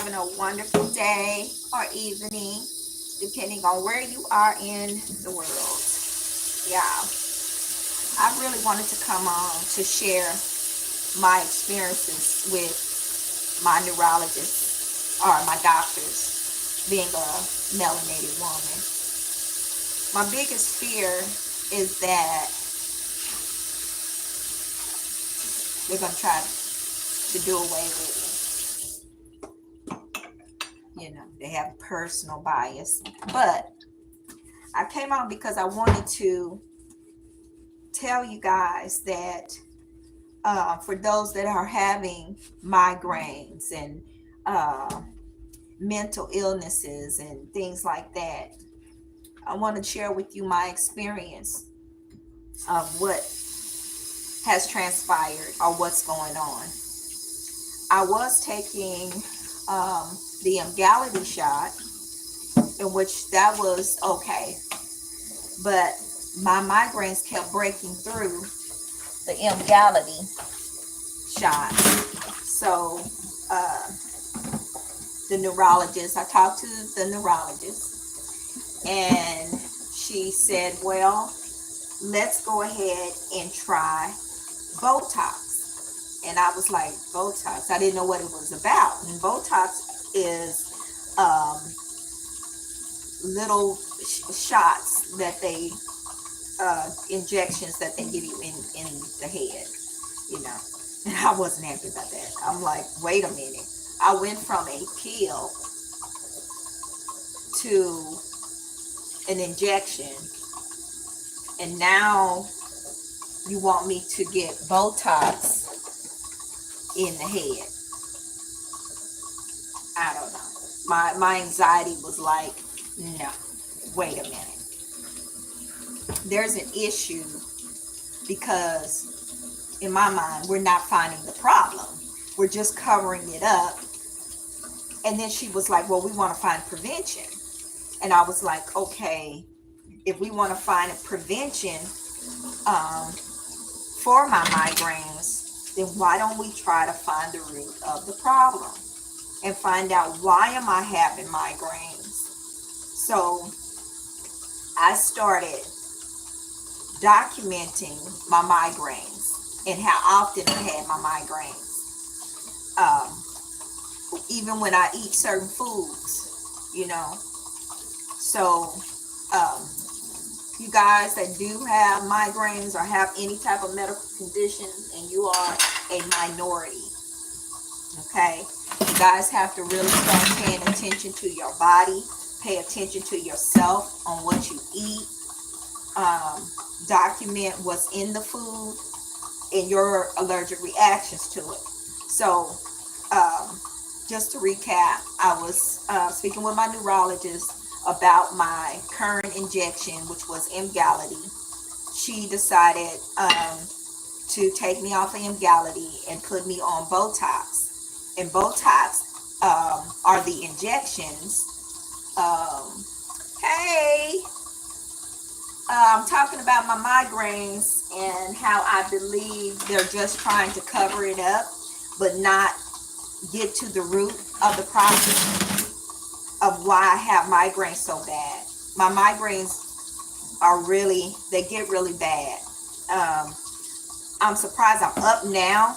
having a wonderful day or evening, depending on where you are in the world. Yeah, I really wanted to come on to share my experiences with my neurologist or my doctors being a melanated woman. My biggest fear is that they're going to try to do away with me. You know, they have personal bias. But I came on because I wanted to tell you guys that for those that are having migraines and mental illnesses and things like that, I want to share with you my experience of what has transpired or what's going on. I was taking the Emgality shot, in which that was okay, but my migraines kept breaking through the Emgality shot. So the neurologist, I talked to the neurologist, and she said, well, let's go ahead and try Botox. And I was like, Botox? I didn't know what it was about. And Botox is little shots that they, injections that they give you in the head, you know. And I wasn't happy about that. I'm like, wait a minute. I went from a pill to an injection, and now you want me to get Botox in the head. I don't know. My anxiety was like, no, wait a minute. There's an issue, because in my mind, we're not finding the problem. We're just covering it up. And then she was like, well, we want to find prevention. And I was like, okay, if we want to find a prevention for my migraines, then why don't we try to find the root of the problem and find out, why am I having migraines? So I started documenting my migraines and how often I had my migraines. Even when I eat certain foods, you know. So you guys that do have migraines or have any type of medical condition, and you are a minority, okay, you guys have to really start paying attention to your body, pay attention to yourself on what you eat, document what's in the food and your allergic reactions to it. So just to recap, I was speaking with my neurologist about my current injection, which was Emgality. She decided to take me off of Emgality and put me on Botox. And Botox are the injections. Hey, I'm talking about my migraines and how I believe they're just trying to cover it up, but not get to the root of the problem of why I have migraines so bad. My migraines are really, they get really bad. I'm surprised I'm up now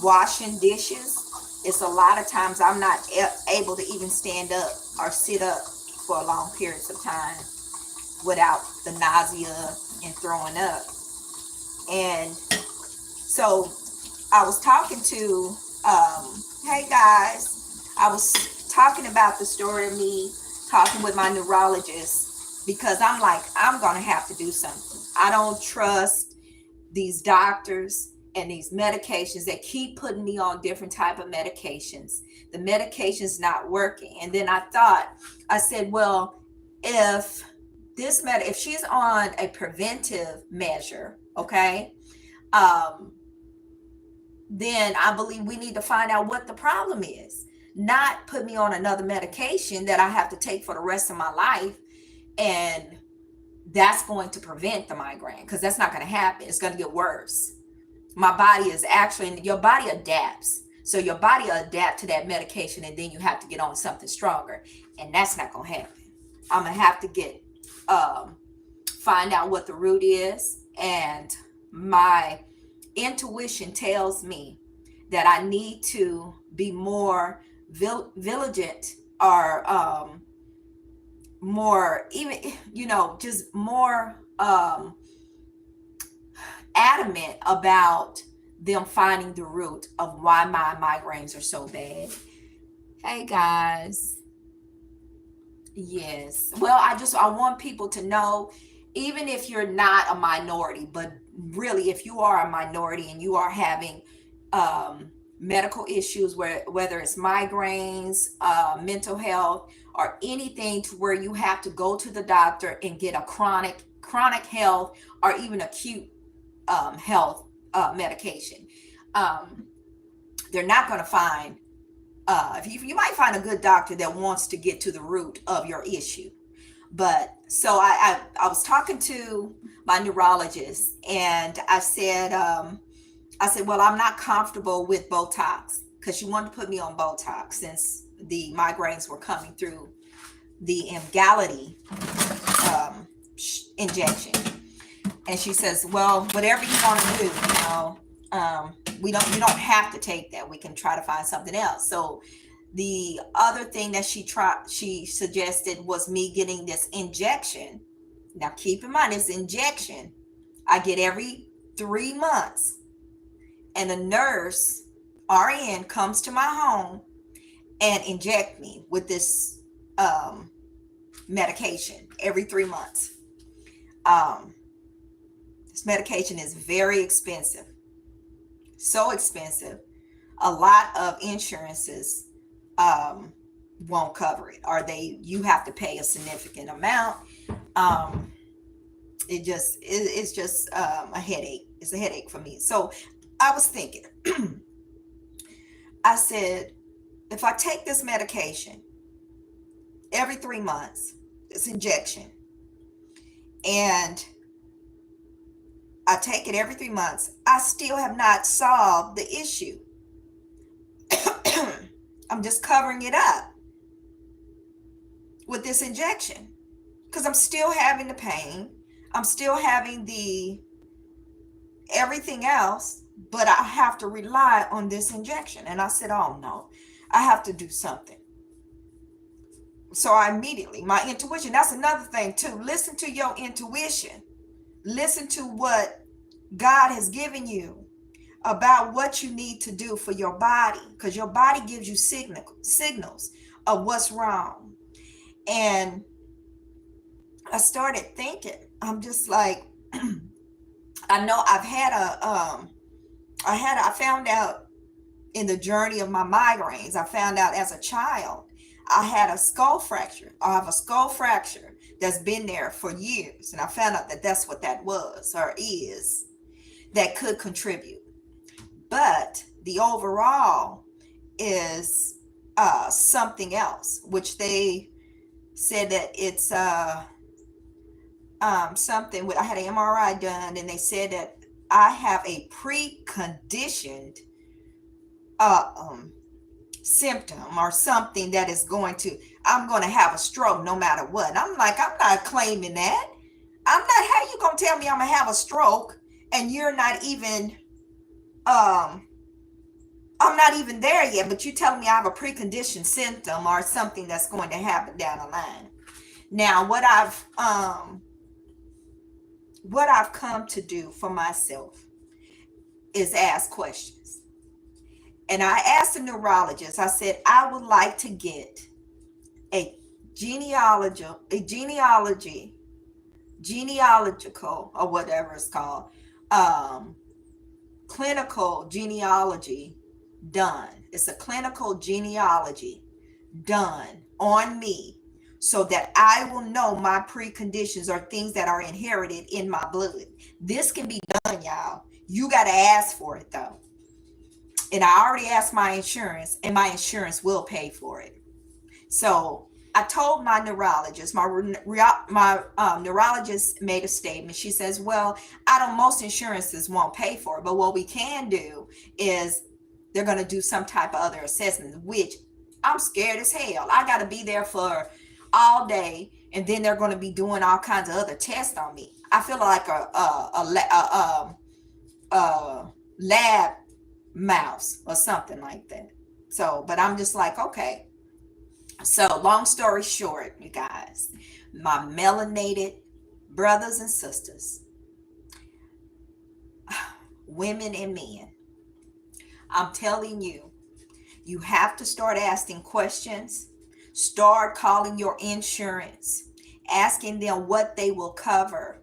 washing dishes. It's a lot of times I'm not able to even stand up or sit up for long periods of time without the nausea and throwing up. And so I was talking to, hey guys, I was talking about the story of me talking with my neurologist, because I'm like, I'm going to have to do something. I don't trust these doctors and these medications that keep putting me on different type of medications. The medication's not working. And then I said, well, if she's on a preventive measure, okay, then I believe we need to find out what the problem is. Not put me on another medication that I have to take for the rest of my life, and that's going to prevent the migraine, because that's not going to happen. It's going to get worse. My body is actually, your body adapts. So your body will adapt to that medication, and then you have to get on something stronger. And that's not going to happen. I'm going to have to get, find out what the root is. And my intuition tells me that I need to be more vigilant, or more, even, just more adamant about them finding the root of why my migraines are so bad. Hey guys. Yes. Well, I want people to know, even if you're not a minority, but really if you are a minority and you are having medical issues, whether it's migraines, mental health, or anything to where you have to go to the doctor and get a chronic health or even acute health medication, they're not going to find, you might find a good doctor that wants to get to the root of your issue. But so I was talking to my neurologist, and I said, well, I'm not comfortable with Botox, because she wanted to put me on Botox since the migraines were coming through the Emgality injection. And she says, well, whatever you want to do, you don't have to take that. We can try to find something else. So the other thing that she suggested was me getting this injection. Now keep in mind, this injection I get every 3 months, and a nurse RN comes to my home and inject me with this medication every 3 months. This medication is very expensive, so expensive. A lot of insurances won't cover it, or you have to pay a significant amount. It's just a headache. It's a headache for me. So I was thinking, I said, if I take this medication every 3 months, this injection, and I take it every 3 months, I still have not solved the issue. I'm just covering it up with this injection, because I'm still having the pain. I'm still having the everything else, but I have to rely on this injection. And I said, oh no, I have to do something. So I immediately, my intuition, that's another thing too. Listen to your intuition. Listen to what God has given you about what you need to do for your body, because your body gives you signals of what's wrong. And I started thinking, I'm just like, I know I found out in the journey of my migraines, I found out as a child, I had a skull fracture. I have a skull fracture that's been there for years. And I found out that that's what that was, or is, that could contribute. But the overall is something else, which they said that it's something with, I had an MRI done, and they said that I have a preconditioned symptom or something that is I'm going to have a stroke no matter what. And I'm like, I'm not claiming that. How you going to tell me I'm going to have a stroke and you're not even, I'm not even there yet, but you're telling me I have a preconditioned symptom or something that's going to happen down the line. Now, what I've come to do for myself is ask questions. And I asked the neurologist, I said, I would like to get a genealogical, or whatever it's called, clinical genealogy done. It's a clinical genealogy done on me, so that I will know my preconditions or things that are inherited in my blood. This can be done, y'all. You got to ask for it though. And I already asked my insurance, and my insurance will pay for it. So I told my neurologist, my neurologist made a statement. She says, well, most insurances won't pay for it, but what we can do is they're going to do some type of other assessment, which I'm scared as hell. I got to be there for all day, and then they're going to be doing all kinds of other tests on me. I feel like a lab mouse or something like that. So, but I'm just like, okay. So, long story short, you guys, my melanated brothers and sisters, women and men, I'm telling you, you have to start asking questions. Start calling your insurance, asking them what they will cover.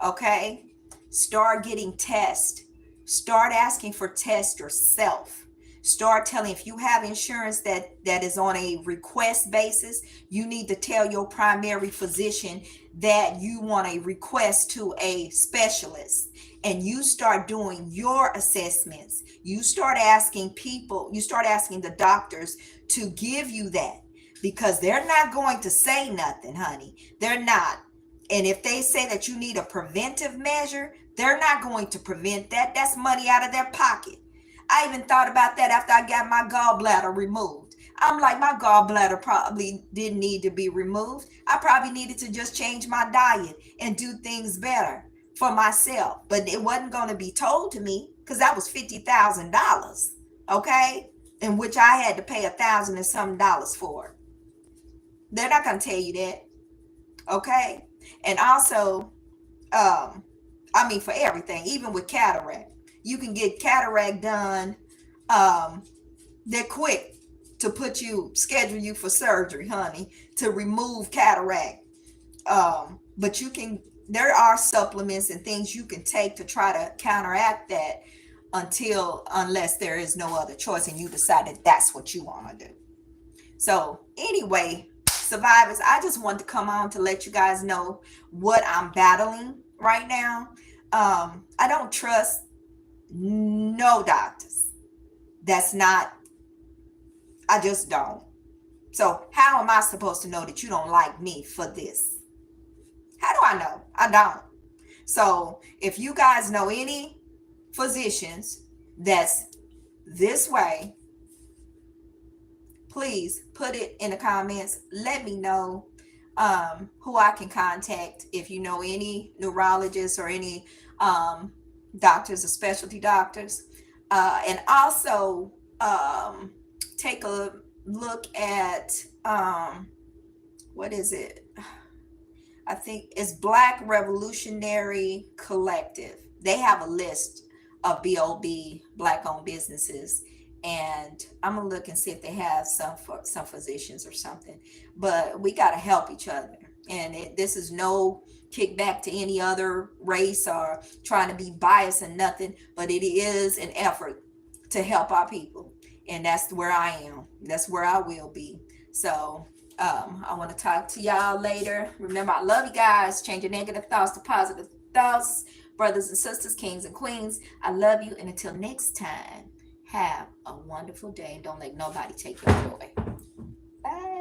Okay? Start getting tests. Start asking for tests yourself. Start telling, if you have insurance that is on a request basis, you need to tell your primary physician that you want a request to a specialist, and you start doing your assessments. You start asking people, you start asking the doctors to give you that, because they're not going to say nothing, honey. They're not. And if they say that you need a preventive measure, they're not going to prevent that. That's money out of their pocket. I even thought about that after I got my gallbladder removed. I'm like, my gallbladder probably didn't need to be removed. I probably needed to just change my diet and do things better for myself. But it wasn't going to be told to me, because that was $50,000, okay? In which I had to pay $1,000 and some dollars for. They're not going to tell you that, okay? And also, for everything, even with cataract, you can get cataract done. They're quick to schedule you for surgery, honey, to remove cataract. But there are supplements and things you can take to try to counteract that, unless there is no other choice and you decided that's what you want to do. So anyway, survivors, I just wanted to come on to let you guys know what I'm battling right now. I don't trust no doctors. I just don't. So how am I supposed to know that you don't like me for this? How do I know? I don't. So if you guys know any physicians that's this way, please put it in the comments. Let me know who I can contact. If you know any neurologists or any doctors or specialty doctors. And also take a look at, what is it? I think it's Black Revolutionary Collective. They have a list of BOB, Black-owned businesses. And I'm gonna look and see if they have some physicians or something. But we gotta help each other. And this is no kickback to any other race or trying to be biased and nothing, but it is an effort to help our people. And that's where I am. That's where I will be. So I want to talk to y'all later. Remember, I love you guys. Change your negative thoughts to positive thoughts. Brothers and sisters, kings and queens, I love you. And until next time, have a wonderful day. And don't let nobody take your joy. Bye.